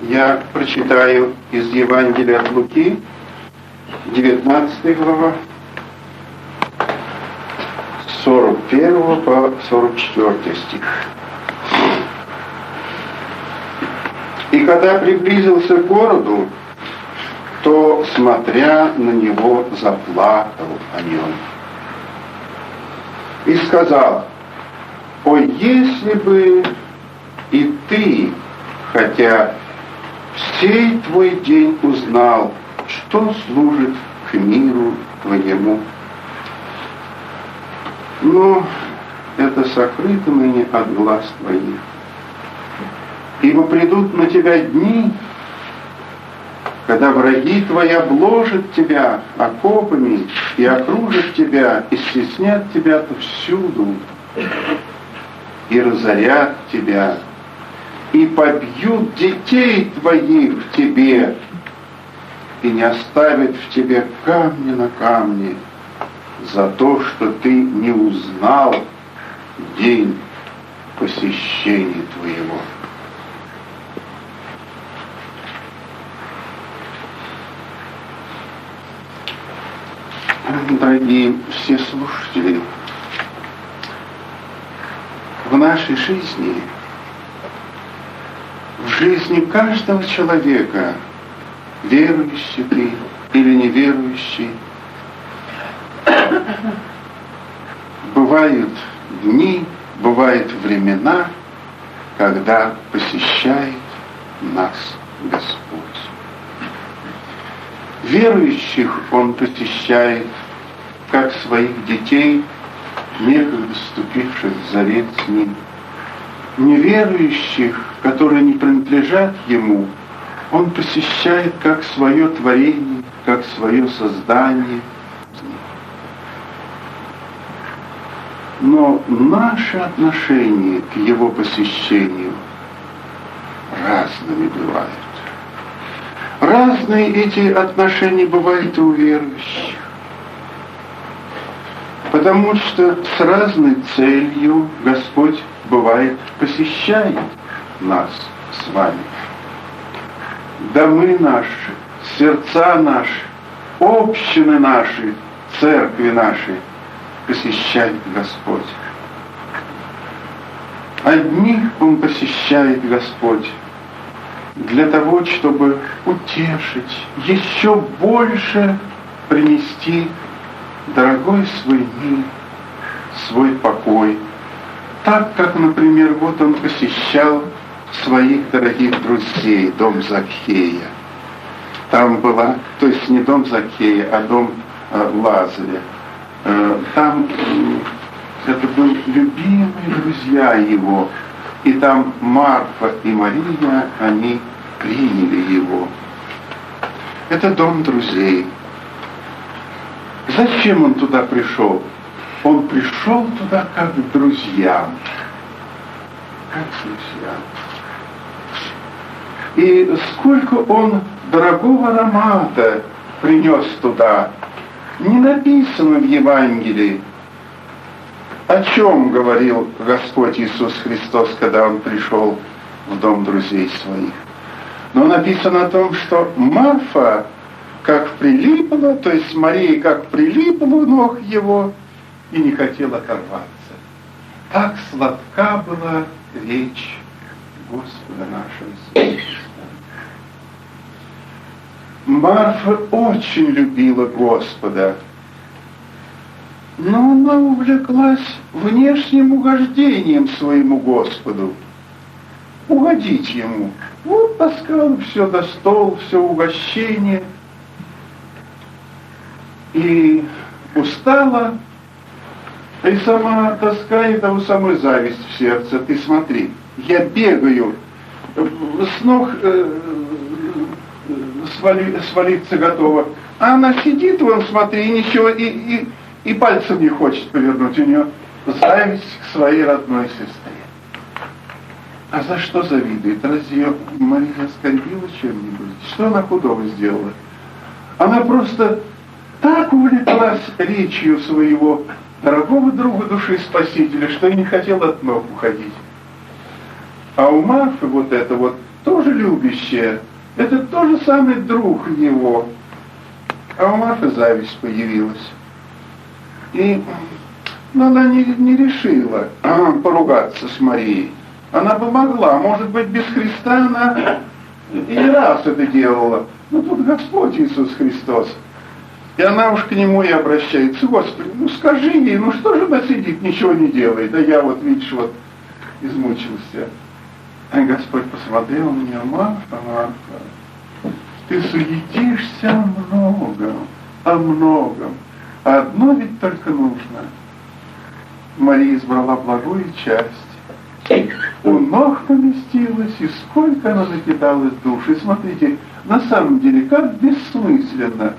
Я прочитаю из Евангелия от Луки, 19 глава, с 41 по 44 стих. «И когда приблизился к городу, то, смотря на него, заплакал о нем. И сказал: ой, если бы и ты, хотя сей твой день узнал, что служит к миру твоему. Но это сокрыто ныне от глаз твоих. Ибо придут на тебя дни, когда враги твои обложат тебя окопами и окружат тебя, и стеснят тебя повсюду, и разорят тебя, и побьют детей твоих в тебе, и не оставят в тебе камня на камне за то, что ты не узнал день посещения твоего». Дорогие все слушатели, в нашей жизни, в жизни каждого человека, верующий ты или неверующий, бывают дни, бывают времена, когда посещает нас Господь. Верующих Он посещает, как своих детей, некогда вступивших в завет с Ним. Неверующих, которые не принадлежат Ему, Он посещает как свое творение, как свое создание. Но наше отношение к Его посещению разными бывают. Разные эти отношения бывают и у верующих. Потому что с разной целью Господь, бывает, посещает нас с вами. Домы наши, сердца наши, общины наши, церкви наши посещает Господь. Одних Он посещает, Господь, для того, чтобы утешить, еще больше принести дорогой свой мир, свой покой. Так, как, например, вот Он посещал своих дорогих друзей, дом Закхея. Там была, то есть не дом Закхея, а дом Лазаря. Там это были любимые друзья Его. И там Марфа и Мария, они приняли Его. Это дом друзей. Зачем Он туда пришел? Он пришел туда как к друзьям. Как к друзьям. И сколько Он дорогого аромата принес туда, не написано в Евангелии. О чем говорил Господь Иисус Христос, когда Он пришел в дом друзей своих? Но написано о том, что Марфа как прилипла, то есть Мария как прилипла у ног Его и не хотела оторваться. Так сладка была речь Господа нашего Иисуса Христа. Марфа очень любила Господа, но она увлеклась внешним угождением своему Господу. Угодить Ему. Вот таскала все до стола, все угощение. И устала, и сама таскает, а у самой зависть в сердце. Ты смотри, я бегаю, с ног свалиться готова. А она сидит, вон, смотри, и ничего, и пальцем не хочет повернуть. У нее зависть к своей родной сестре. А за что завидует? Разве ее Мария оскорбила чем-нибудь? Что она худого сделала? Она просто так увлеклась речью своего дорогого друга души Спасителя, что и не хотела от ног уходить. А у Марфы вот это вот тоже любящая, это тоже самый друг его. А у Марфы зависть появилась. И она не решила поругаться с Марией. Она бы могла, может быть, без Христа она и не раз это делала. Но тут Господь Иисус Христос. И она уж к Нему и обращается. Господи, ну скажи ей, ну что же она сидит, ничего не делает, а я вот, видишь, вот измучился. А Господь посмотрел на нее: Марфа, Марфа, ты суетишься о многом, а одно ведь только нужно. Мария избрала благую часть. У ног поместилась, и сколько она накидалась душ. И смотрите, на самом деле, как бессмысленно.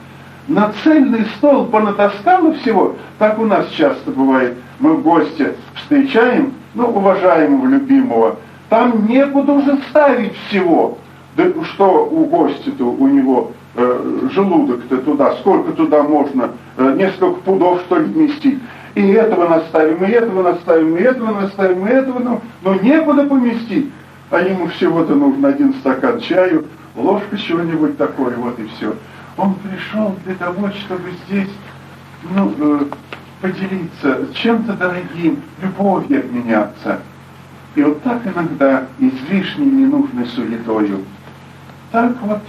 На цельный стол понатаскала всего. Так у нас часто бывает. Мы гостя встречаем, уважаемого, любимого. Там некуда уже ставить всего. Да что у гостя-то, у него желудок-то туда, сколько туда можно, несколько пудов, что ли, вместить. И этого наставим, и этого наставим, и этого наставим, и этого, но некуда поместить. А ему всего-то нужно 1 стакан чаю, ложка чего-нибудь такое, вот и все. Он пришел для того, чтобы здесь, поделиться чем-то дорогим, любовью обменяться. И вот так иногда излишней ненужной суетою. Так вот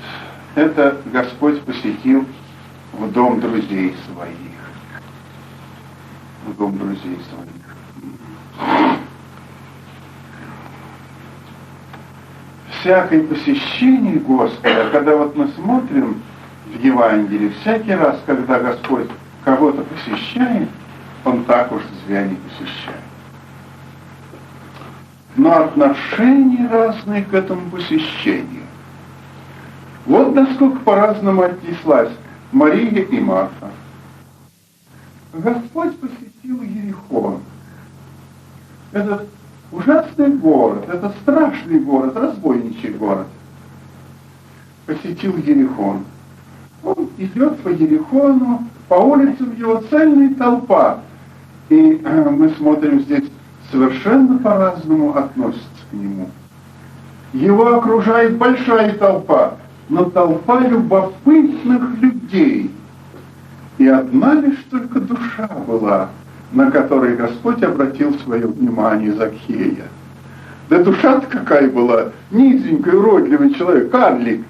это Господь посетил в дом друзей своих. В дом друзей своих. Всякое посещение Господа, когда вот мы смотрим в Евангелии, всякий раз, когда Господь кого-то посещает, Он так уж зря не посещает. Но отношения разные к этому посещению. Вот насколько по-разному отнеслась Мария и Марфа. Господь посетил Иерихон. Этот ужасный город, это страшный город, разбойничий город. Посетил Иерихон. Он идет по Иерихону, по улицам его цельная толпа. И мы смотрим здесь, совершенно по-разному относятся к нему. Его окружает большая толпа, но толпа любопытных людей. И одна лишь только душа была, на которой Господь обратил свое внимание, Закхея. Да душа-то какая была, низенький, уродливый человек, карлик,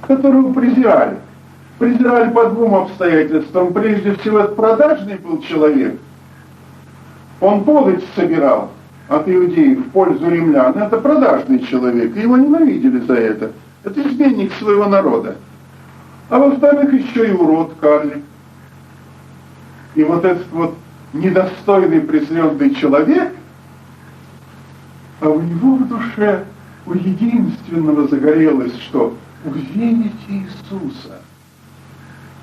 которого презирали. Презирали по 2 обстоятельствам. Прежде всего, это продажный был человек. Он подать собирал от иудеев в пользу римлян. Это продажный человек, и его ненавидели за это. Это изменник своего народа. А во-вторых, еще и урод, карлик. И вот этот вот недостойный, презренный человек, а у него в душе, у единственного загорелось, что увидеть Иисуса.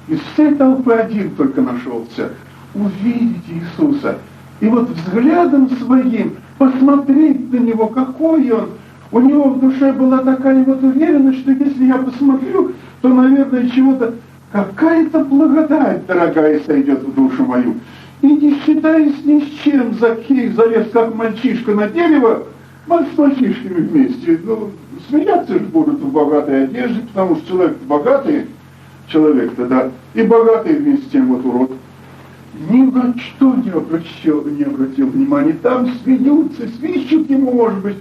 Из всей толпы один только нашелся. Увидеть Иисуса. И вот взглядом своим посмотреть на Него, какой Он. У него в душе была такая вот уверенность, что если я посмотрю, то, наверное, чего-то, какая-то благодать, дорогая, сойдет в душу мою. И не считаясь ни с чем, Закхей залез, как мальчишка, на дерево, с мальчишками вместе. Смеяться же будут в богатой одежде, потому что человек богатый, человек-то, да, и богатый вместе с тем вот урод. Ни на что не обратил внимания. Там смеются, свищут ему, может быть.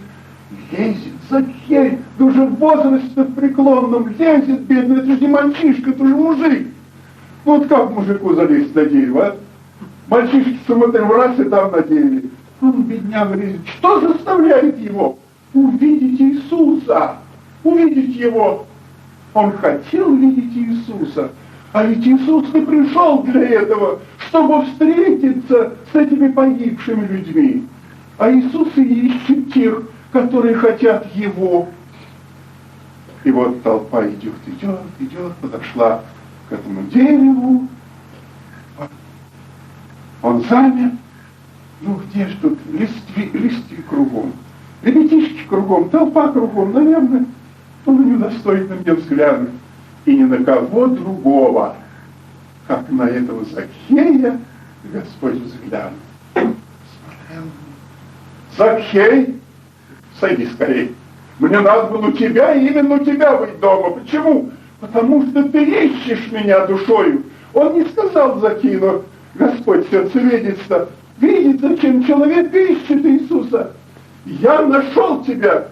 Лезет Закхей, да уже в возрасте преклонном, лезет, бедный, это же не мальчишка, это же мужик. Вот как мужику залезть на дерево, а? Мальчишки смотрим раз и там на дереве. Он, бедняга, лезет. Что заставляет его? Увидеть Иисуса, увидеть Его. Он хотел видеть Иисуса. А ведь Иисус не пришел для этого, чтобы встретиться с этими погибшими людьми. А Иисус и ищет тех, которые хотят Его. И вот толпа идет, подошла к этому дереву. Он замер. Где ж тут листья кругом, ребятишки кругом, толпа кругом, наверное, он не достоит на меня взгляда. И ни на кого другого, как на этого Закхея, Господь взглянул. Смотрел. Закхей, сойди скорей. Мне надо было у тебя, и именно у тебя быть дома. Почему? Потому что ты ищешь меня душою. Он не сказал Закхею, но Господь сердцеведец-то видит, зачем человек ищет Иисуса. Я нашел тебя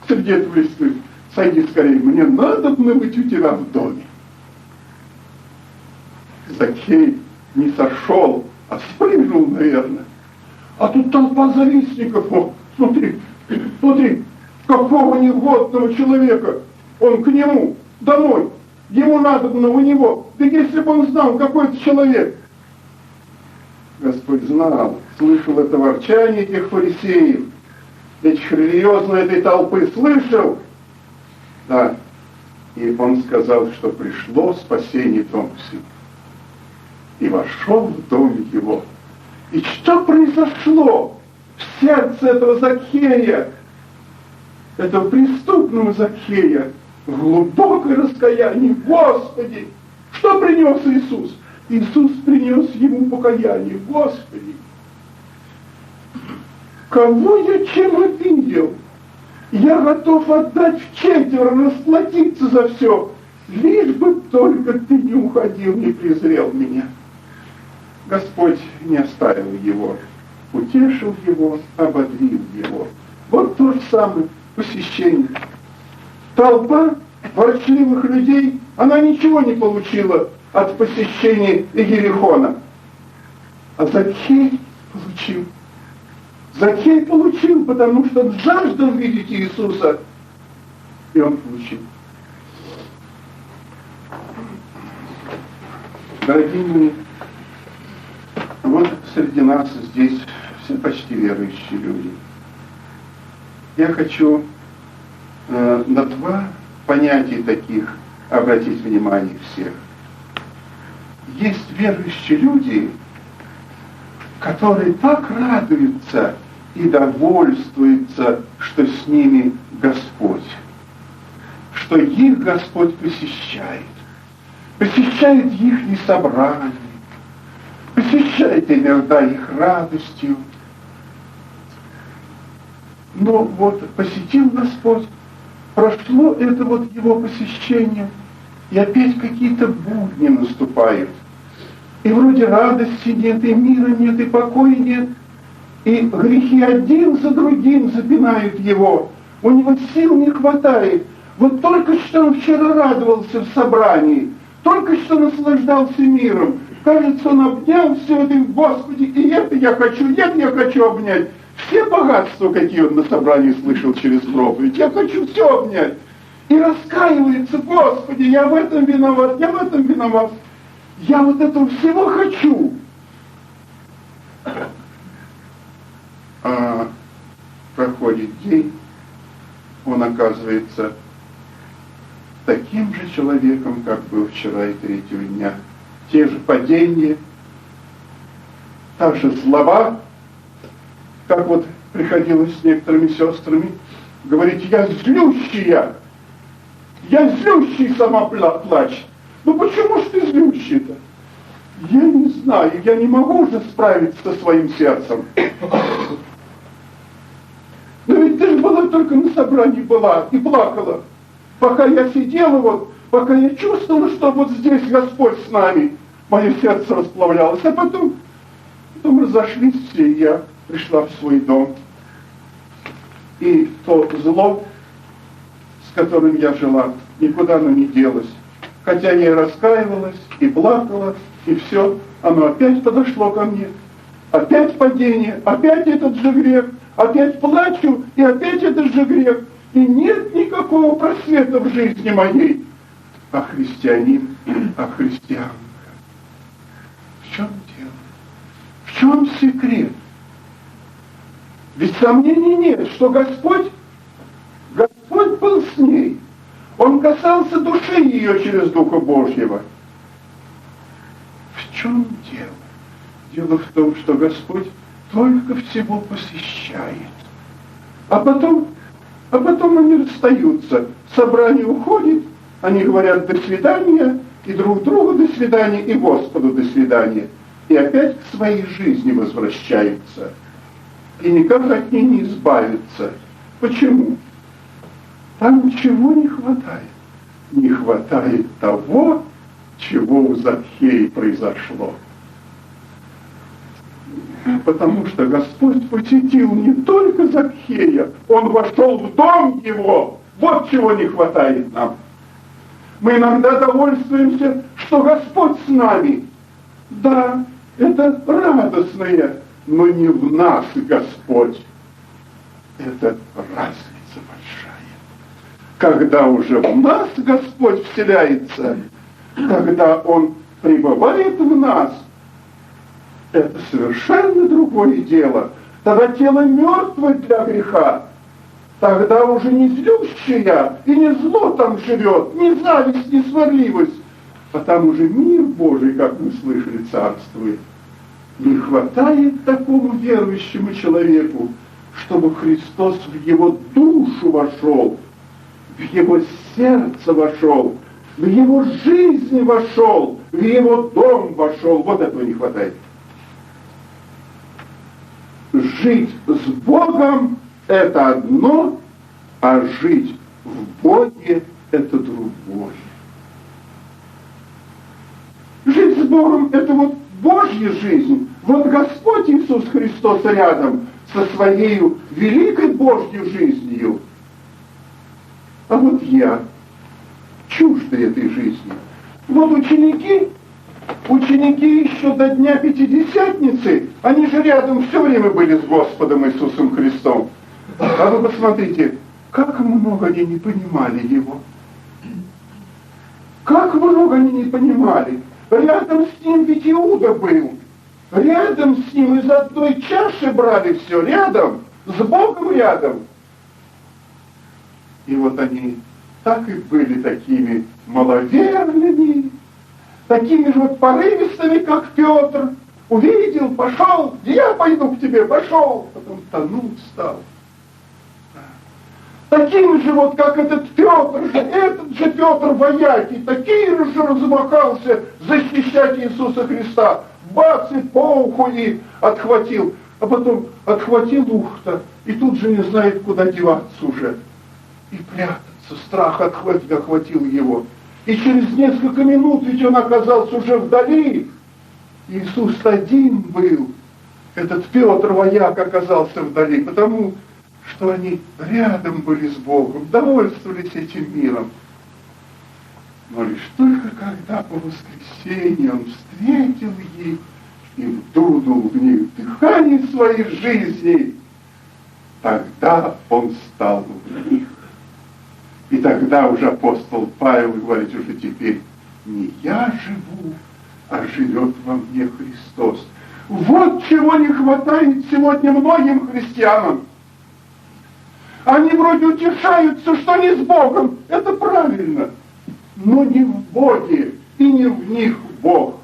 среди этого листвы. Сойди скорее, мне надо быть у тебя в доме. Закхей не сошел, а спрыгнул, наверное. А тут толпа завистников. О, смотри, какого негодного человека. Он к нему, домой. Ему надо было у него. Да если бы он знал, какой это человек. Господь знал, слышал это ворчание этих фарисеев, этих религиозной этой толпы, слышал. Да, и он сказал, что пришло спасение дому сему. И вошел в дом его. И что произошло в сердце этого Закхея, этого преступного Закхея? Глубокое раскаяние. Господи, что принес Иисус? Иисус принес ему покаяние. Господи, кого я чем обидел? Я готов отдать вчетверо, расплатиться за все, лишь бы только ты не уходил, не презрел меня. Господь не оставил его, утешил его, ободрил его. Вот то же самое посещение. Толпа ворчливых людей, она ничего не получила от посещения Иерихона. А Закхей получил. Закхей получил, потому что он жаждал видеть Иисуса. И он получил. Дорогие мои, вот среди нас здесь все почти верующие люди. Я хочу на два понятия таких обратить внимание всех. Есть верующие люди, которые так радуются и довольствуются, что с ними Господь, что их Господь посещает их собрания, посещает иногда их радостью. Но вот посетил Господь, прошло это вот его посещение, и опять какие-то будни наступают. И вроде радости нет, и мира нет, и покоя нет. И грехи один за другим запинают его. У него сил не хватает. Вот только что он вчера радовался в собрании, только что наслаждался миром. Кажется, он обнял все это, Господи, и это я хочу обнять. Все богатства, какие он на собрании слышал через проповедь, я хочу все обнять. И раскаивается, Господи, я в этом виноват. Я вот этого всего хочу. А проходит день, он оказывается таким же человеком, как был вчера и третьего дня. Те же падения, та же злоба, как вот приходилось с некоторыми сестрами говорить, я злющий сама плачет. Ну почему ж ты злющий-то? Я не знаю, я не могу уже справиться со своим сердцем. Но ведь ты же была только на собрании была и плакала. Пока я сидела вот, пока я чувствовала, что вот здесь Господь с нами, мое сердце расплавлялось. А потом разошлись все, и я пришла в свой дом. И то зло, с которым я жила, никуда оно не делось. Хотя я и раскаивалась, и плакала, и все, оно опять подошло ко мне. Опять падение, опять этот же грех, опять плачу, и опять этот же грех. И нет никакого просвета в жизни моей. А христианин, а христианка. В чем дело? В чем секрет? Ведь сомнений нет, что Господь был с ней. Он касался души ее через Духа Божьего. В чем дело? Дело в том, что Господь только всего посещает. А потом они расстаются. Собрание уходит, они говорят «до свидания», и друг другу «до свидания», и Господу «до свидания». И опять к своей жизни возвращаются. И никак от ней не избавиться. Почему? Там чего не хватает? Не хватает того, чего у Закхея произошло. Потому что Господь посетил не только Закхея, Он вошел в дом его. Вот чего не хватает нам. Мы иногда довольствуемся, что Господь с нами. Да, это радостное, но не в нас Господь. Это разница большая. Когда уже в нас Господь вселяется, когда Он пребывает в нас, это совершенно другое дело. Тогда тело мертвое для греха. Тогда уже не злющая и не зло там живет, не зависть, не сварливость. А там уже мир Божий, как мы слышали, царствует. Не хватает такому верующему человеку, чтобы Христос в его душу вошел, в его сердце вошел, в его жизнь вошел, в его дом вошел. Вот этого не хватает. Жить с Богом – это одно, а жить в Боге – это другое. Жить с Богом – это вот Божья жизнь. Вот Господь Иисус Христос рядом со своей великой Божьей жизнью. А вот я, чуждый этой жизни. Вот ученики еще до Дня Пятидесятницы, они же рядом все время были с Господом Иисусом Христом. А вы посмотрите, как много они не понимали Его. Как много они не понимали. Рядом с Ним ведь Иуда был. Рядом с Ним из одной чаши брали все. Рядом, с Богом рядом. И вот они так и были такими маловерными, такими же вот порывистыми, как Петр. Увидел, пошел, я пойду к тебе, пошел. Потом тонул, встал. Таким же вот, как этот же Петр вояки, такие же размахался защищать Иисуса Христа. Бац, и по уху и отхватил. А потом отхватил ухо-то, и тут же не знает, куда деваться уже. И прятаться. Страх охватил его. И через несколько минут, ведь он оказался уже вдали. Иисус один был. Этот Петр вояк оказался вдали, потому что они рядом были с Богом, довольствовались этим миром. Но лишь только когда по воскресенье он встретил их и вдунул в них дыхание своей жизни, тогда он стал в них. И тогда уже апостол Павел говорит уже теперь: не я живу, а живет во мне Христос. Вот чего не хватает сегодня многим христианам. Они вроде утешаются, что не с Богом. Это правильно. Но не в Боге и не в них Бог.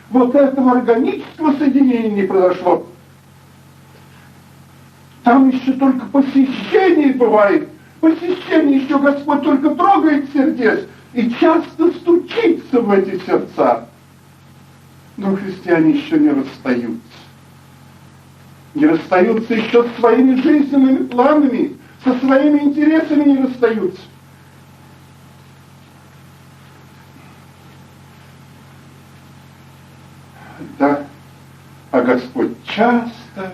Вот этого органического соединения не произошло. Там еще только посещение бывает. Посещение еще Господь только трогает сердец и часто стучится в эти сердца. Но христиане еще не расстаются. Не расстаются еще со своими жизненными планами, со своими интересами не расстаются. Да, а Господь часто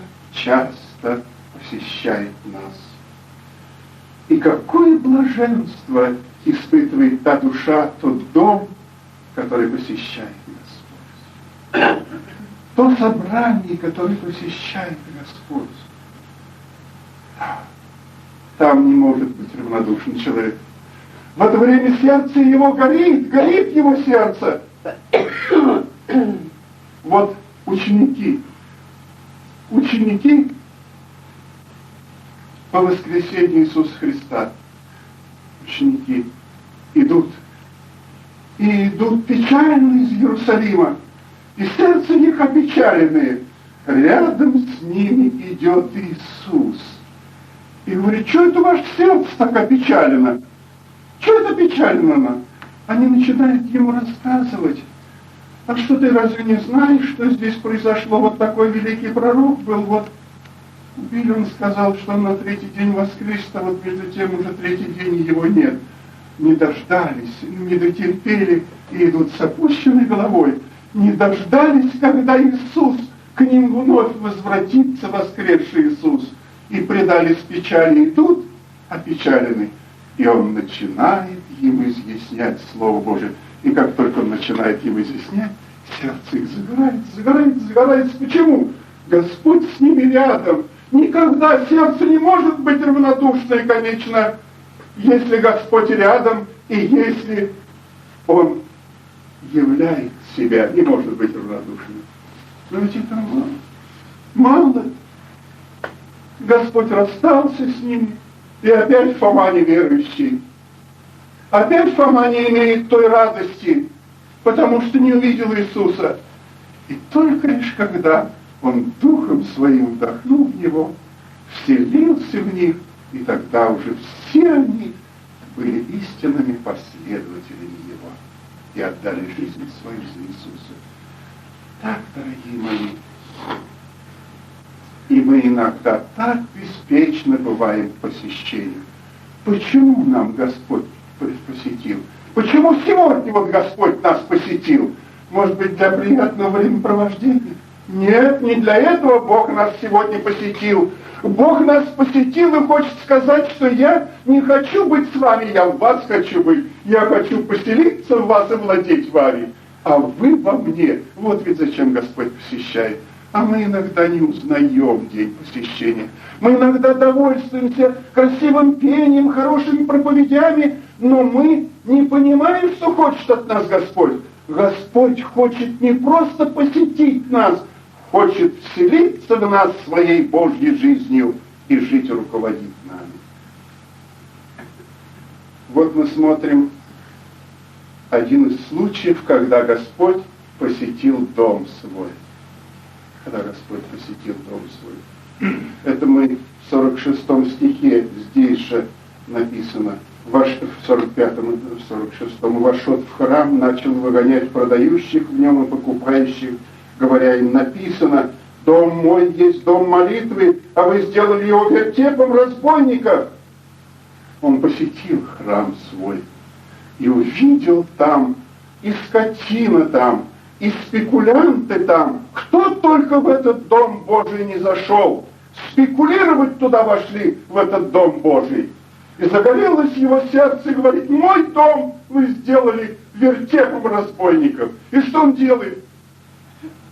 посещает нас. И какое блаженство испытывает та душа, тот дом, который посещает Господь. То собрание, которое посещает Господь. Там не может быть равнодушен человек. В это время сердце его горит его сердце. Вот ученики по воскресению Иисуса Христа, ученики идут печально из Иерусалима, и сердце их опечаленное. Рядом с ними идет Иисус. И говорит: что это ваше сердце так опечалено? Что это печально? Они начинают ему рассказывать. А что, ты разве не знаешь, что здесь произошло? Вот такой великий пророк был, вот убили, он сказал, что он на третий день воскресит, а вот между тем уже третий день его нет. Не дождались, не дотерпели и идут с опущенной головой. Не дождались, когда Иисус к ним вновь возвратится, воскресший Иисус, и предались печали, идут опечалены. И он начинает им изъяснять Слово Божие. И как только он начинает им изъяснять, сердце их загорается. Почему? Господь с ними рядом. Никогда сердце не может быть равнодушно и конечно, если Господь рядом и если Он являет себя, не может быть равнодушным. Но ведь это мало. Мало. Господь расстался с ними, и опять Фома неверующий. Опять Фома не имеет той радости, потому что не увидел Иисуса. И только лишь когда Он Духом Своим вдохнул в него, вселился в них, и тогда уже все они были истинными последователями Его и отдали жизнь свою за Иисуса. Так, дорогие мои, и мы иногда так беспечно бываем в посещениях. Почему нам Господь посетил? Почему сегодня вот Господь нас посетил? Может быть, для приятного времяпровождения? Нет, не для этого Бог нас сегодня посетил. Бог нас посетил и хочет сказать, что я не хочу быть с вами, я в вас хочу быть. Я хочу поселиться в вас и владеть вами. А вы во мне. Вот ведь зачем Господь посещает. А мы иногда не узнаем день посещения. Мы иногда довольствуемся красивым пением, хорошими проповедями, но мы не понимаем, что хочет от нас Господь. Господь хочет не просто посетить нас, хочет вселиться в нас своей Божьей жизнью и жить и руководить нами. Вот мы смотрим один из случаев, когда Господь посетил дом свой. Когда Господь посетил дом свой. Это мы в 46 стихе, здесь же написано, в 45-м и 46-м, «Вошел в храм, начал выгонять продающих в нем и покупающих, говоря им, написано, дом мой есть дом молитвы, а вы сделали его вертепом разбойников». Он посетил храм свой и увидел там, и скотина там, и спекулянты там. Кто только в этот дом Божий не зашел, спекулировать туда вошли, в этот дом Божий. И загорелось его сердце и говорит, мой дом вы сделали вертепом разбойников. И что он делает?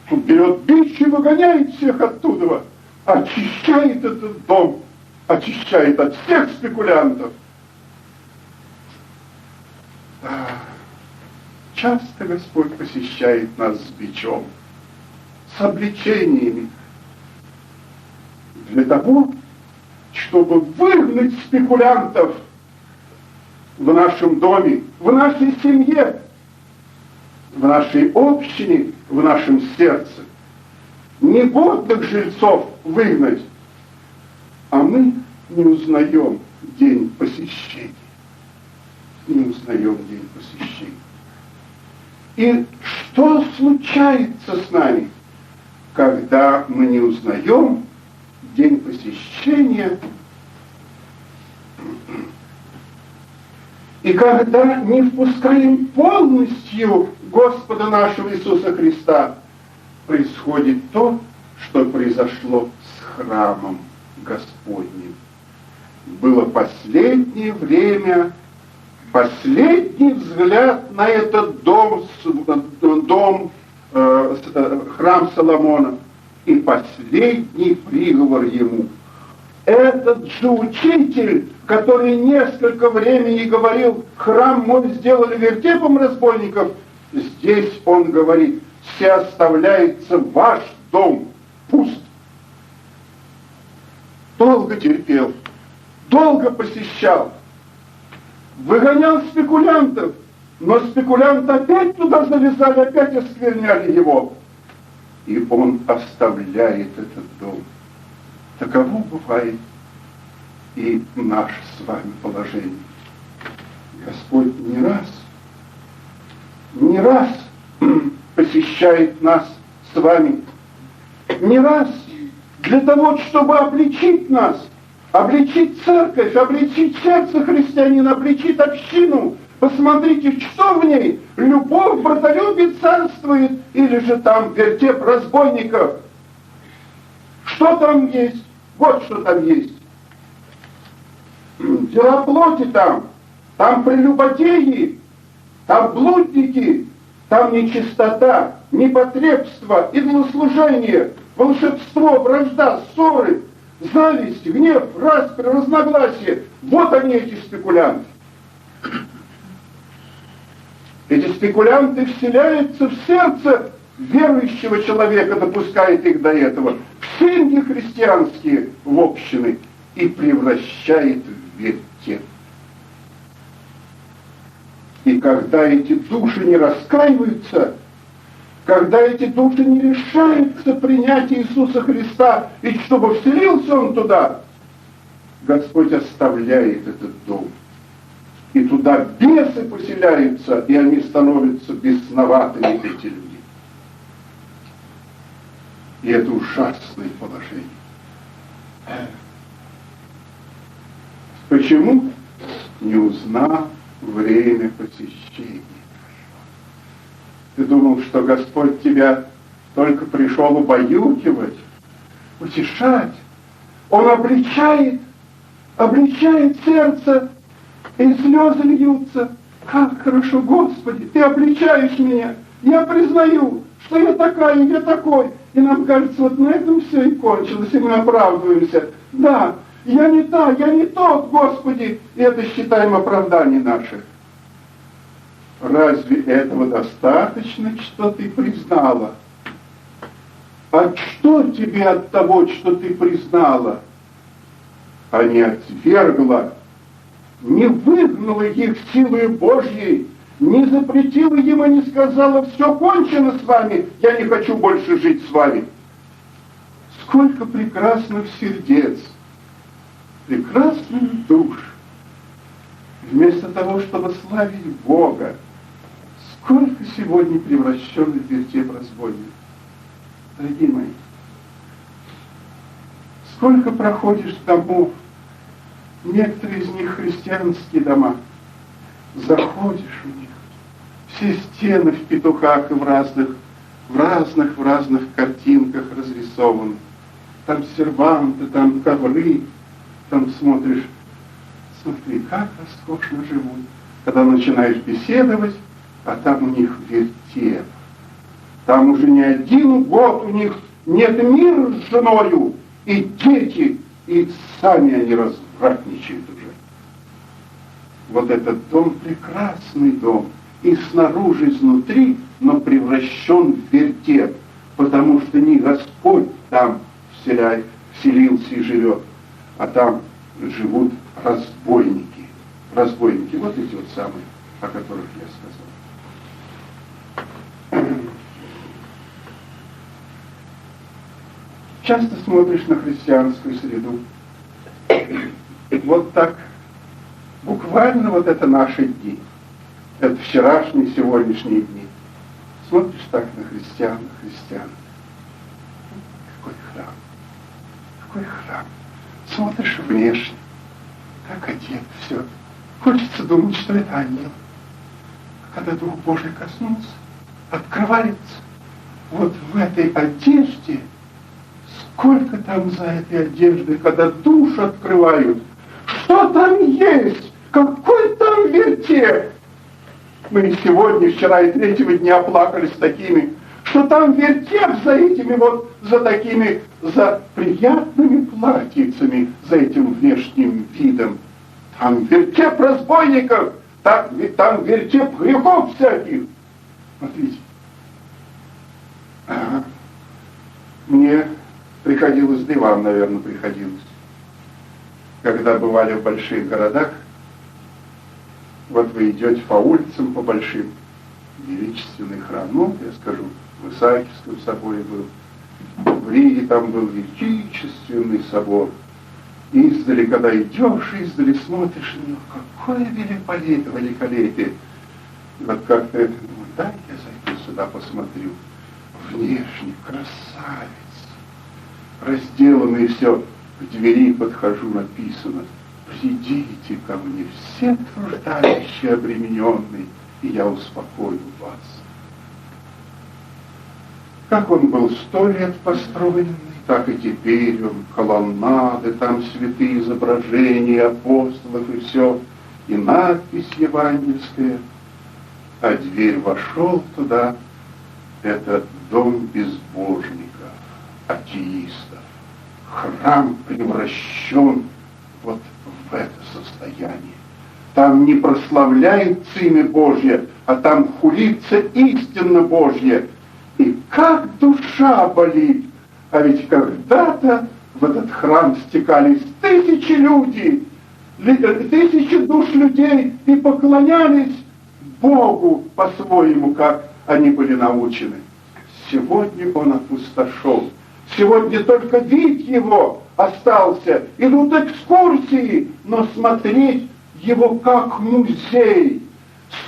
Он берет бич и выгоняет всех оттуда, очищает этот дом, очищает от всех спекулянтов. Да. Часто Господь посещает нас с бичом, с обличениями, для того, чтобы выгнать спекулянтов в нашем доме, в нашей семье, в нашей общине, в нашем сердце. Негодных жильцов выгнать, а мы не узнаем день посещения. Не узнаем день посещения. И что случается с нами, когда мы не узнаем день посещения, и когда не впускаем полностью Господа нашего Иисуса Христа, происходит то, что произошло с храмом Господним. Было последнее время, последний взгляд на этот храм Соломона, и последний приговор ему. Этот же учитель, который несколько времени говорил, храм мой сделали вертепом разбойников, здесь он говорит, все оставляется ваш дом пуст. Долго терпел, долго посещал, выгонял спекулянтов, но спекулянты опять туда залезали, опять оскверняли его. И он оставляет этот дом. Таково бывает и наше с вами положение. Господь не раз посещает нас с вами, не раз для того, чтобы обличить нас, обличить церковь, обличить сердце христианина, обличить общину. Посмотрите, что в ней? Любовь, братолюбие царствует, или же там вертеп разбойников? Что там есть? Вот что там есть. Дела плоти там прелюбодеи, там блудники, там нечистота, непотребство, идолослужение, волшебство, вражда, ссоры, зависть, гнев, распри, разногласия. Вот они, эти спекулянты. Эти спекулянты вселяются в сердце верующего человека, допускает их до этого, в семьи христианские, в общины, и превращает в вертеп. И когда эти души не раскаиваются, когда эти души не решаются принять Иисуса Христа, и чтобы вселился Он туда, Господь оставляет этот дом. И туда бесы поселяются, и они становятся бесноватыми, эти люди. И это ужасное положение. Почему? Не узнав время посещения. Ты думал, что Господь тебя только пришел убаюкивать, утешать. Он обличает сердце, и слезы льются. Как хорошо, Господи, Ты обличаешь меня. Я признаю, что я такая, я такой. И нам кажется, вот на этом все и кончилось, и мы оправдываемся. Да, я не та, я не тот, Господи. И это считаем оправданием наших. Разве этого достаточно, что ты признала? А что тебе от того, что ты признала? А не отвергла, не выгнала их силой Божьей, не запретила им и не сказала: все кончено с вами, я не хочу больше жить с вами. Сколько прекрасных сердец, прекрасных душ, вместо того, чтобы славить Бога, сколько сегодня превращенных в вертеп разбойников. Дорогие мои, сколько проходишь домов, некоторые из них христианские дома, заходишь в них, все стены в петухах и в разных картинках разрисованы. Там серванты, там ковры, там смотри, как роскошно живут. Когда начинаешь беседовать, а там у них вертеп. Там уже не один год у них нет мира с женою, и дети, и сами они развратничают уже. Вот этот дом прекрасный дом, и снаружи, изнутри, но превращен в вертеп, потому что не Господь там вселился и живет, а там живут разбойники. Разбойники, вот эти вот самые, о которых я сказал. Часто смотришь на христианскую среду. Вот так, буквально вот это наши дни. Это вчерашние, сегодняшние дни. Смотришь так на христиан. Какой храм. Смотришь внешне, как одет, все. Хочется думать, что это ангел. Когда Дух Божий коснулся, открывается. Вот в этой одежде, сколько там за этой одеждой, когда душу открывают, что там есть, какой там вертеп. Мы сегодня, вчера и третьего дня плакали с такими, что там вертеп за этими вот, за приятными платьицами, за этим внешним видом. Там вертеп разбойников, там вертеп грехов всяких. Смотрите. Ага. Мне приходилось, да и вам, наверное, приходилось, когда бывали в больших городах, вот вы идете по улицам, по большим, величественный храм, ну, я скажу, в Исаакиевском соборе был, в Риге там был величественный собор. Издали, когда идешь, издали смотришь на него, какое великолепие. И вот как-то это, думаю, дай я зайду сюда, посмотрю. Внешне красавец. разделанный все, к двери подхожу, написано: «Придите ко мне, все труждающие, обремененные, и я успокою вас». Как он был 100 лет построенный, так и теперь он, колоннады, там святые изображения апостолов и все, и надпись евангельская, а дверь вошел туда, это дом безбожников, атеистов. Храм превращен вот в это состояние. Там не прославляется имя Божье, а там хулится истина Божья. И как душа болит! А ведь когда-то в этот храм стекались тысячи людей, тысячи душ людей и поклонялись Богу по-своему, как они были научены. Сегодня он опустошен. Сегодня только вид его остался. Идут экскурсии, но смотреть его как музей.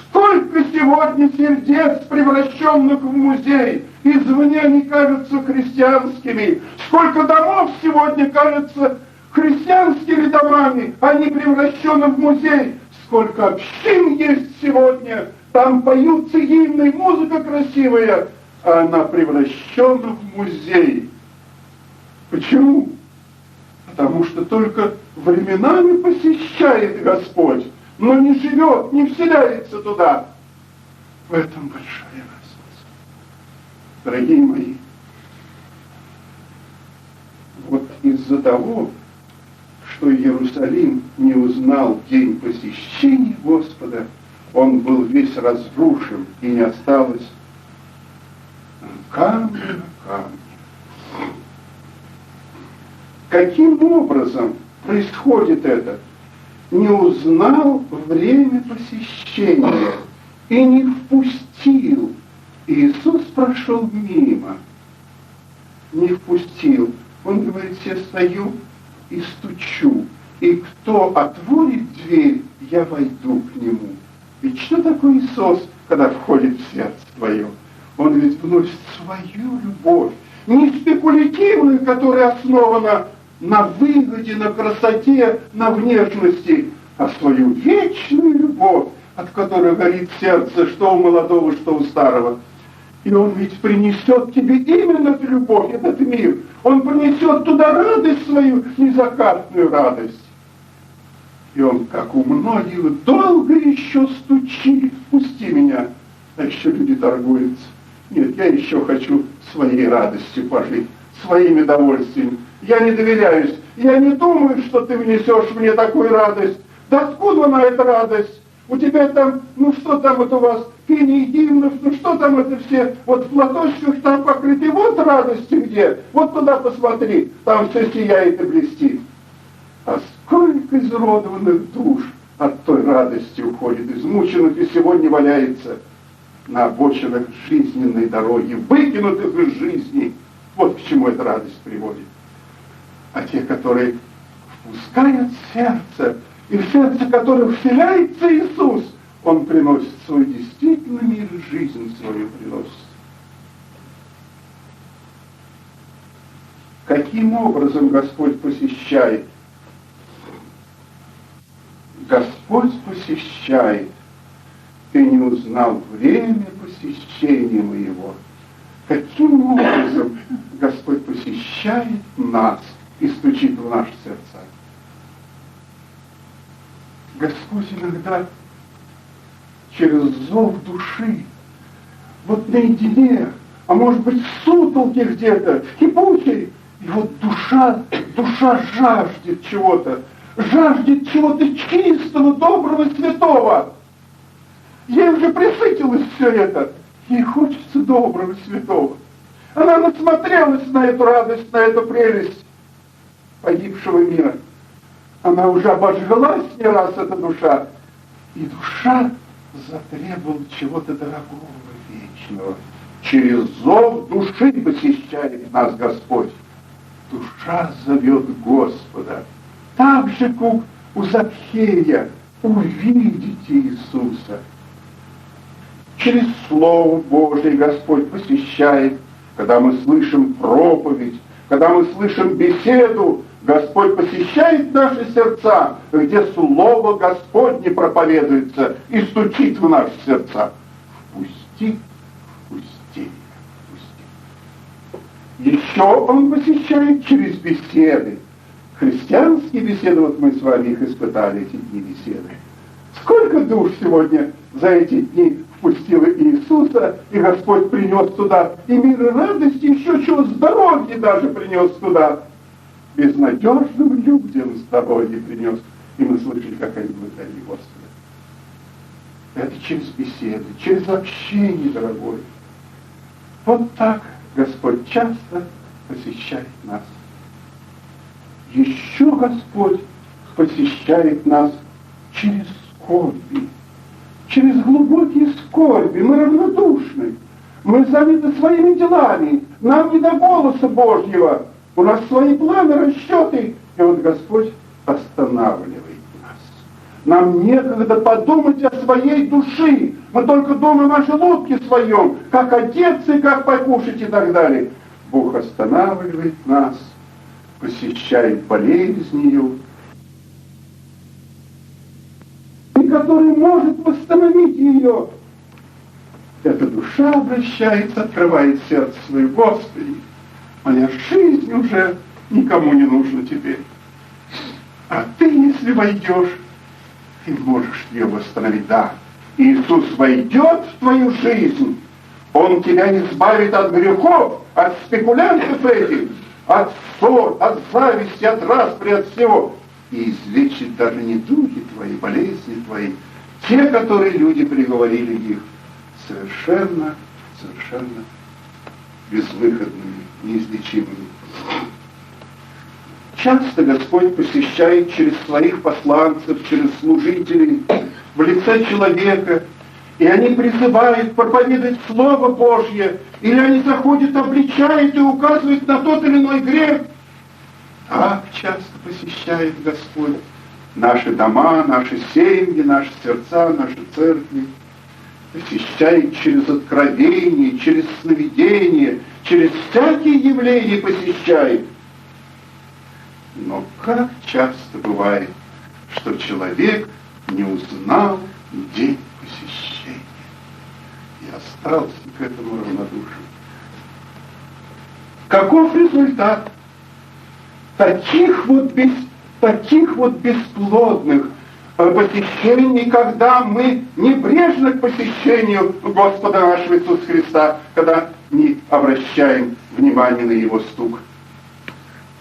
Сколько сегодня сердец, превращенных в музей, извне они кажутся христианскими. Сколько домов сегодня кажутся христианскими домами, они превращены в музей. Сколько общин есть сегодня, там поются гимны, музыка красивая, а она превращена в музей. Почему? Потому что только временами посещает Господь, но не живет, не вселяется туда. В этом большая разница. Дорогие мои, вот из-за того, что Иерусалим не узнал день посещения Господа, он был весь разрушен, и не осталось камня на камне. Каким образом происходит это? Не узнал время посещения и не впустил. Иисус прошел мимо, не впустил. Он говорит: я стою и стучу, и кто отворит дверь, я войду к нему. Ведь что такое Иисус, когда входит в сердце твое? Он ведь вносит свою любовь, не спекулятивную, которая основана на выгоде, на красоте, на внешности, а свою вечную любовь, от которой горит сердце, что у молодого, что у старого. И он ведь принесет тебе именно эту любовь, этот мир. Он принесет туда радость свою, незакатную радость. И он, как у многих, долго еще стучит: пусти меня. А еще люди торгуются. Нет, я еще хочу своей радостью пожить, своими довольствиями. Я не доверяюсь, я не думаю, что ты внесешь мне такую радость. Да откуда она, эта радость? У тебя там, ну что там вот у вас, пение гимнов, ну что там это все, вот в платочках там покрыты, вот радости где, вот туда посмотри, там все сияет и блестит. А сколько изуродованных душ от той радости уходит, измученных, и сегодня валяется на обочинах жизненной дороги, выкинутых из жизни. Вот к чему эта радость приводит. А те, которые впускают сердце, и в сердце которых вселяется Иисус, Он приносит свой действительный мир, жизнь свою приносит. Каким образом Господь посещает? Господь посещает. Ты не узнал время посещения моего. Каким образом Господь посещает нас и стучит в наши сердца? Господь иногда через зов души, вот наедине, а может быть в сутолке где-то, кипучей, и вот душа жаждет чего-то чистого, доброго, святого. Ей уже присытилось все это. Ей хочется доброго, святого. Она насмотрелась на эту радость, на эту прелесть погибшего мира. Она уже обожглась не раз, эта душа. И душа затребовала чего-то дорогого, вечного. Через зов души посещает нас Господь. Душа зовет Господа. Так же, как у Закхея, увидите Иисуса. Через Слово Божие Господь посещает, когда мы слышим проповедь, когда мы слышим беседу, Господь посещает наши сердца, где Слово Господне проповедуется и стучит в наши сердца. Впусти, впусти, впусти. Еще Он посещает через беседы. Христианские беседы, вот мы с вами их испытали, эти дни беседы. Сколько душ сегодня за эти дни впустило Иисуса, и Господь принес туда и мир, и радость, и еще чего, здоровье даже принес туда. Безнадежным людям здоровье принес. И мы слышали, как они благодарили Господа. Это через беседы, через общение, дорогой. Вот так Господь часто посещает нас. Еще Господь посещает нас через скорби, через глубокие скорби. Мы равнодушны, мы заняты своими делами, нам не до голоса Божьего, у нас свои планы, расчеты, и вот Господь останавливает нас. Нам некогда подумать о своей душе, мы только думаем о желудке своем, как одеться и как покушать и так далее. Бог останавливает нас, посещает болезнью, и который может восстановить ее. Эта душа обращается, открывает сердце свое: Господи, моя жизнь уже никому не нужна теперь. А Ты, если войдешь, Ты можешь ее восстановить. Да, Иисус войдет в твою жизнь, Он тебя избавит от грехов, от спекулянтов этих, от ссор, от зависти, от распри, от всего. И излечит даже недуги твои, болезни твои, те, которые люди приговорили их совершенно безвыходными, неизлечимыми. Часто Господь посещает через своих посланцев, через служителей, в лице человека, и они призывают проповедовать Слово Божье, или они заходят, обличают и указывают на тот или иной грех. Так часто посещает Господь наши дома, наши семьи, наши сердца, наши церкви. Посещает через откровение, через сновидение, через всякие явления посещает. Но как часто бывает, что человек не узнал день посещения и остался к этому равнодушен. Каков результат таких вот бесплодных посещений, когда мы небрежны к посещению Господа нашего Иисуса Христа, когда не обращаем внимания на Его стук?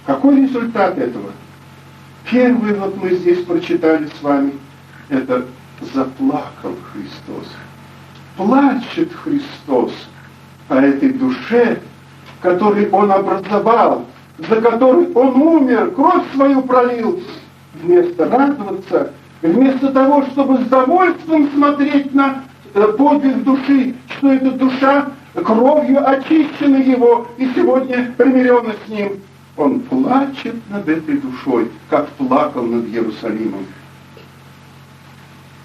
Какой результат этого? Первый, вот мы здесь прочитали с вами, это заплакал Христос. Плачет Христос о этой душе, которую Он образовал, за которой Он умер, кровь свою пролил. Вместо радоваться, вместо того, чтобы с довольством смотреть на подвиг души, что эта душа кровью очищена Его и сегодня примирена с Ним, Он плачет над этой душой, как плакал над Иерусалимом,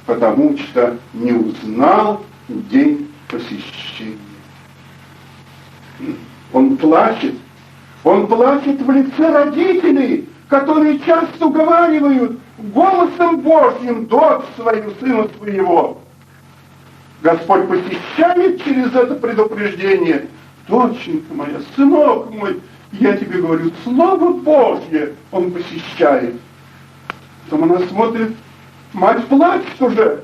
потому что не узнал день посещения. Он плачет в лице родителей, которые часто уговаривают голосом Божьим дочь свою, сына своего. Господь посещает через это предупреждение: доченька моя, сынок мой, я тебе говорю, Слово Божье Он посещает. Потом она смотрит: мать плачет уже.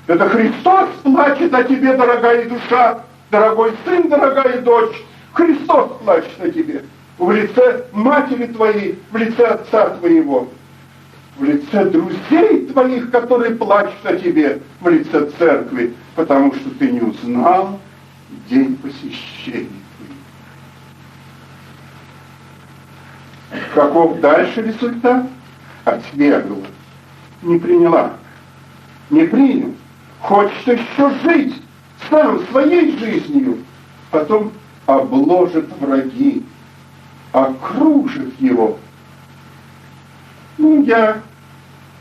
Это Христос плачет о тебе, дорогая душа, дорогой сын, дорогая дочь. Христос плачет о тебе. В лице матери твоей, в лице отца твоего, в лице друзей твоих, которые плачут о тебе, в лице церкви, потому что ты не узнал день посещения. Каков дальше результат? Отвергла, не приняла, не принял. Хочет еще жить сам своей жизнью, потом обложит враги, окружит его. Я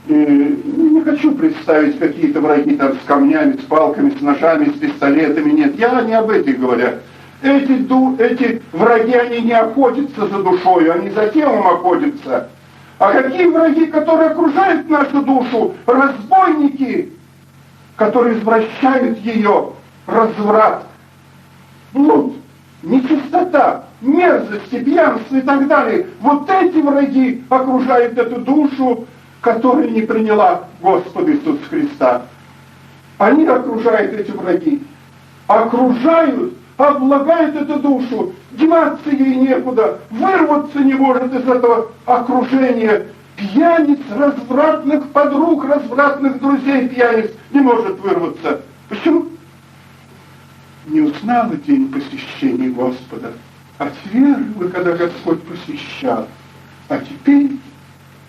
не хочу представить какие-то враги там с камнями, с палками, с ножами, с пистолетами. Нет, я не об этом говорю. эти враги, они не охотятся за душою, они за телом охотятся. А какие враги, которые окружают нашу душу? Разбойники, которые извращают ее, разврат, блуд, нечистота, мерзости, пьянство и так далее. Вот эти враги окружают эту душу, которая не приняла Господа Иисуса Христа. Они окружают эти враги, окружают, облагают эту душу, деваться ей некуда, вырваться не может из этого окружения. Пьяниц, развратных подруг, развратных друзей пьяниц не может вырваться. Почему? Не узнала день посещения Господа, отвергла, когда Господь посещал. А теперь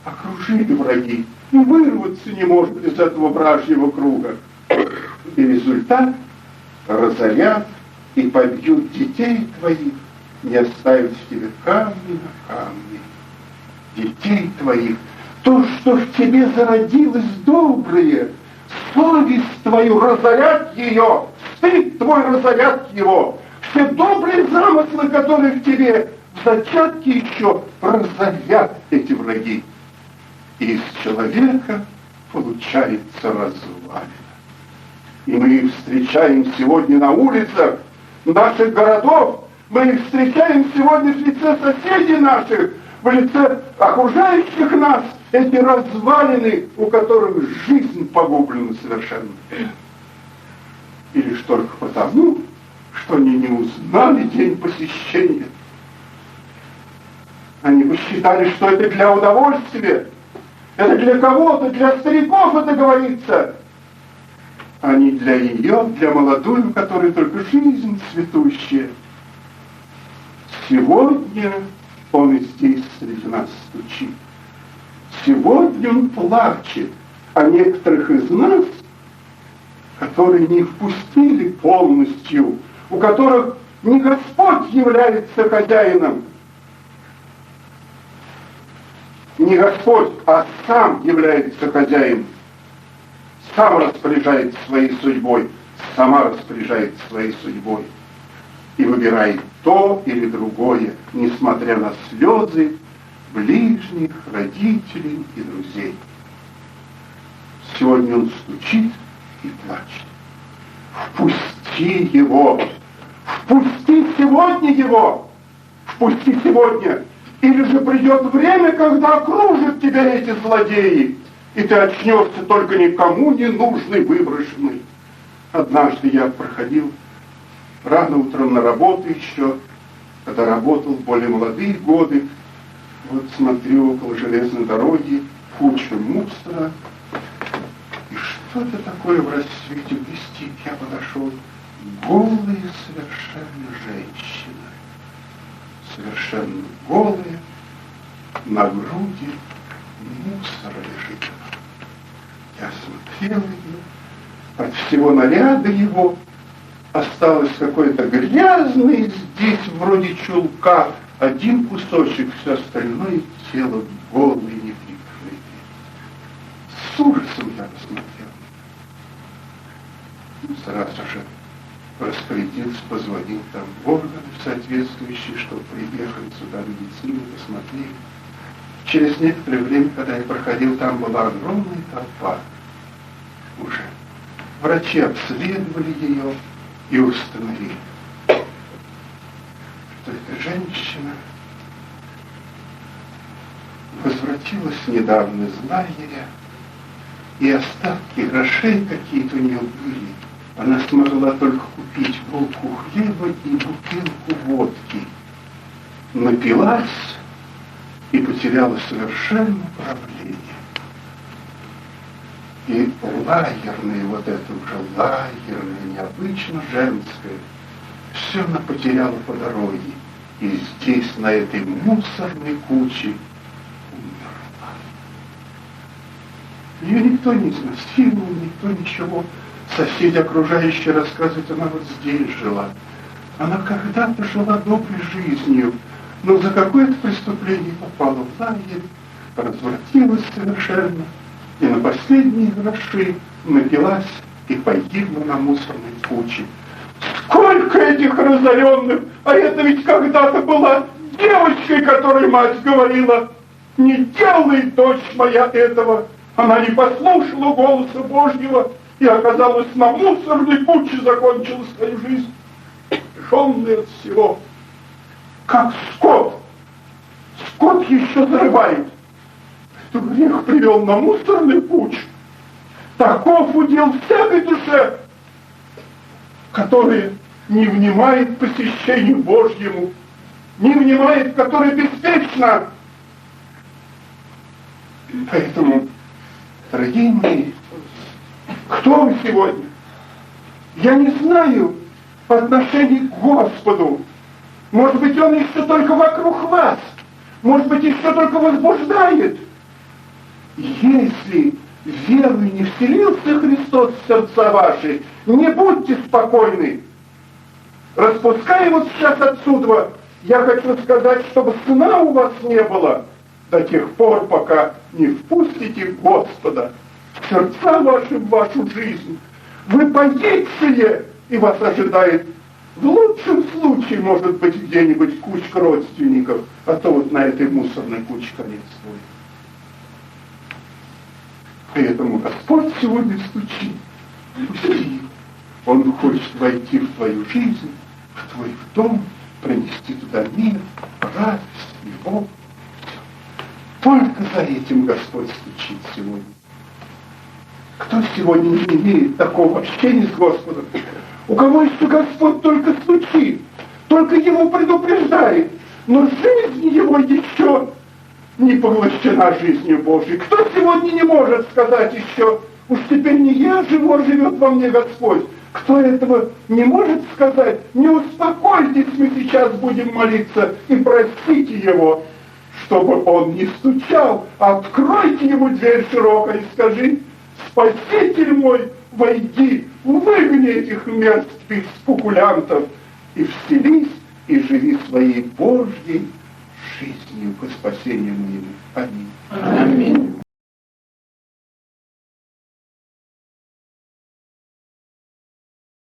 окружили враги, и вырваться не может из этого вражьего круга. И результат — разорят и побьют детей твоих, не оставят тебе камни на камне. Детей твоих, то, что в тебе зародилось доброе, совесть твою разорят ее, стыд твой разорят его. Все добрые замыслы, которые в тебе в зачатке еще, разорят эти враги. И из человека получается развалина. И мы их встречаем сегодня на улицах наших городов, мы их встречаем сегодня в лице соседей наших, в лице окружающих нас, эти развалины, у которых жизнь погублена совершенно. И лишь только потому, что они не узнали день посещения. Они посчитали, что это для удовольствия, это для кого-то, для стариков это говорится, а не для ее, для молодую, которая только жизнь цветущая. Сегодня он и здесь среди нас стучит. Сегодня он плачет о некоторых из нас, которые не впустили полностью, у которых не Господь является хозяином, не Господь, а сам является хозяином, сам распоряжается своей судьбой, сама распоряжается своей судьбой и выбирает то или другое, несмотря на слезы ближних, родителей и друзей. Сегодня он стучит и плачет. Впусти его! Впусти сегодня его! Впусти сегодня! Или же придет время, когда окружат тебя эти злодеи, и ты очнешься только никому не нужный, выброшенный. Однажды я проходил рано утром на работу еще, когда работал в более молодые годы. Вот смотрю около железной дороги, куча мусора. И что-то такое в рассвете блестит. Я подошел. Голая совершенно женщина. Совершенно голая. На груди мусор лежит. Я смотрел ее. От всего наряда его осталось какое-то грязное здесь, вроде чулка, один кусочек, все остальное тело голое, неприкрытое. С ужасом я посмотрел. Сразу же распорядился, позвонил там в органы соответствующие, чтобы приехали сюда медицину, посмотрели. Через некоторое время, когда я проходил, там была огромная толпа уже. Врачи обследовали ее и установили, что эта женщина возвратилась недавно из лагеря, и остатки грошей какие-то у нее были. Она смогла только купить булку хлеба и бутылку водки. Напилась и потеряла совершенно управление. И лагерное, вот это уже лагерное, необычно женское, все она потеряла по дороге. И здесь, на этой мусорной куче, умерла. Ее никто не изнасиловал, никто ничего. Соседи окружающие рассказывают, она вот здесь жила. Она когда-то жила доброй жизнью, но за какое-то преступление попала в лагерь, развратилась совершенно, и на последние гроши напилась и погибла на мусорной куче. Сколько Сколько этих разоренных, а это ведь когда-то была девочкой, которой мать говорила: не делай, дочь моя, этого. Она не послушала голоса Божьего и оказалась на мусорной куче, закончила свою жизнь, лишенная от всего. Как скот. Скот еще зарывает. Что грех привел на мусорную кучу. Таков удел всякой душе, которая не внимает посещению Божьему, не внимает, которая беспечна. Поэтому, дорогие мои, кто вы сегодня? Я не знаю по отношению к Господу. Может быть, Он еще только вокруг вас. Может быть, еще только возбуждает. Если верой не вселился Христос в сердца ваши, не будьте спокойны. Распускай вот сейчас отсюда, я хочу сказать, чтобы сна у вас не было до тех пор, пока не впустите Господа в сердца ваши, в вашу жизнь. Вы погибшие, и вас ожидает в лучшем случае, может быть, где-нибудь кучка родственников, а то вот на этой мусорной куче конец свой. Поэтому Господь сегодня стучит. Пусти. Он хочет войти в твою жизнь, в твой дом, принести туда мир, радость, любовь. Только за этим Господь стучит сегодня. Кто сегодня не имеет такого общения с Господом? У кого еще Господь только стучит, только Ему предупреждает, но жизнь Его еще не поглощена жизнью Божией. Кто сегодня не может сказать еще: уж теперь не я живу, а живет во мне Господь? Кто этого не может сказать? Не успокойтесь, мы сейчас будем молиться и простите Его, чтобы Он не стучал. Откройте Ему дверь широкой и скажи: Спаситель мой, войди, выгони этих мерзких спекулянтов и вселись, и живи своей Божьей жизнью по спасению моему. Аминь. Аминь.